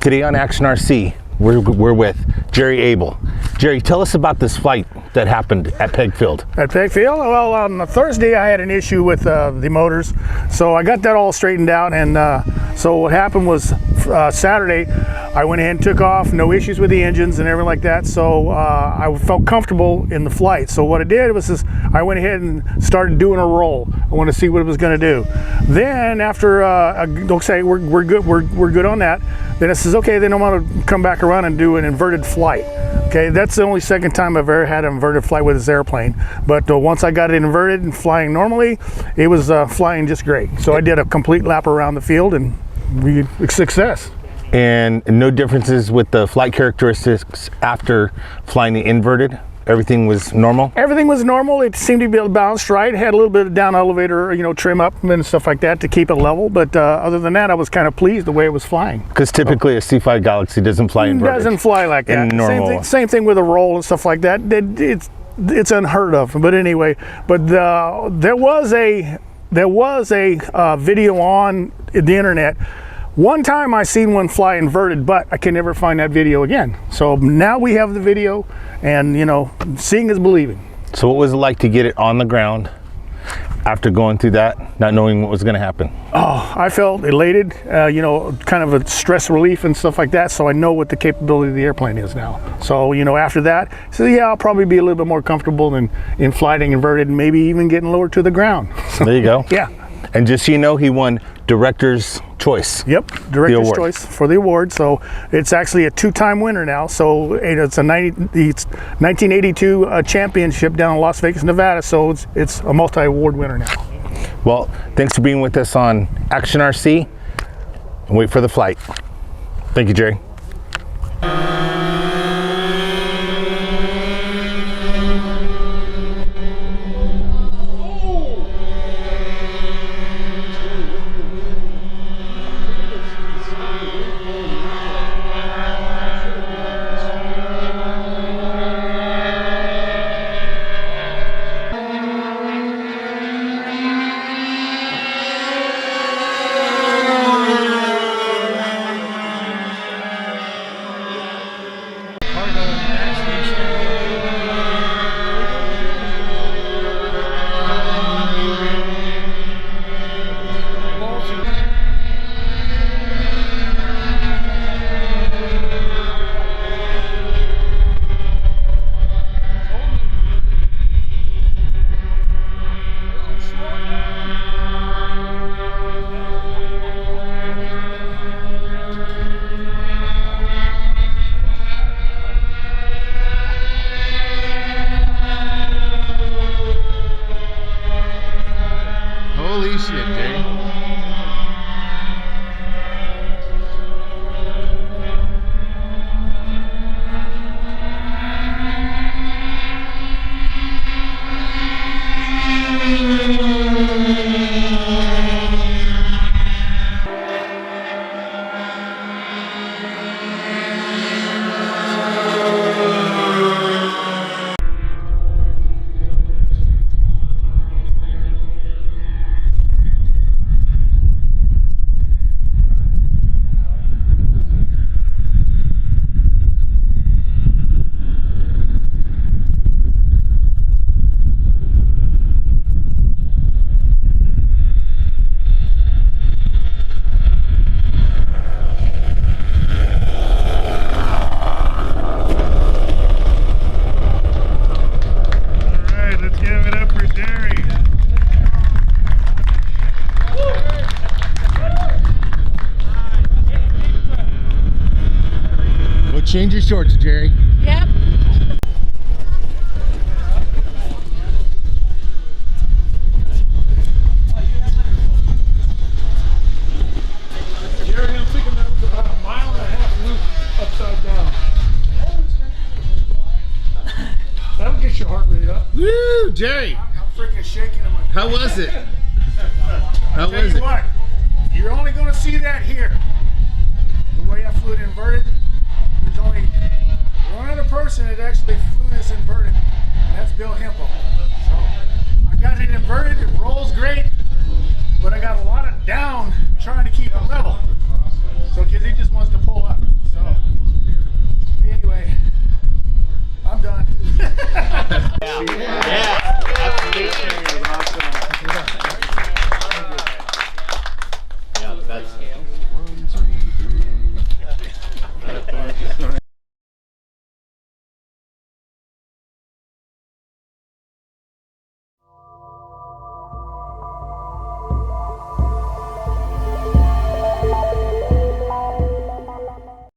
Today on Action RC, we're with Jerry Abel. Jerry, tell us about this flight that happened at Pegfield. At Pegfield? Well, on Thursday I had an issue with the motors, so I got that all straightened out, and so what happened was Saturday I went ahead and took off, no issues with the engines and everything like that, so I felt comfortable in the flight. So what I did was I went ahead and started doing a roll. I wanted to see what it was going to do. Then after, okay, we're good on that. Then it says, okay, then I want to come back around and do an inverted flight. Okay, that's the only second time I've ever had an inverted flight with this airplane. But once I got it inverted and flying normally, it was flying just great. So I did a complete lap around the field and success. And no differences with the flight characteristics after flying the inverted? Everything was normal? Everything was normal. It seemed to be balanced right. It had a little bit of down elevator, trim up and stuff like that to keep it level. But other than that, I was kind of pleased the way it was flying. Because typically a C5 Galaxy doesn't fly inverted. It doesn't fly like that. Normal. Same thing with a roll and stuff like that. It's unheard of. But anyway, there was a video on the internet. One time I seen one fly inverted, but I can never find that video again. So now we have the video, and seeing is believing. So what was it like to get it on the ground after going through that, not knowing what was going to happen? Oh, I felt elated, kind of a stress relief and stuff like that. So I know what the capability of the airplane is now. So after that, yeah, I'll probably be a little bit more comfortable in flying inverted and maybe even getting lower to the ground. So, there you go. Yeah. And just so you know, he won Director's Choice. Yep, Director's Choice for the award. So it's actually a two-time winner now. So it's 1982 championship down in Las Vegas, Nevada. So it's a multi-award winner now. Well, thanks for being with us on Action RC. And wait for the flight. Thank you, Jerry. Holy shit, Jerry. Change your shorts, Jerry. Yep. Jerry, I'm thinking that was about 1.5 miles loop upside down. That'll get your heart rate up. Woo, Jerry. I'm freaking shaking in my butt. How was it? How was it? What? You're only going to see that here. The way I flew it inverted. There's only one other person that actually flew this inverted, and that's Bill Hempel. So I got it inverted, it rolls great, but I got a lot of down trying to keep it level. So because he just wants to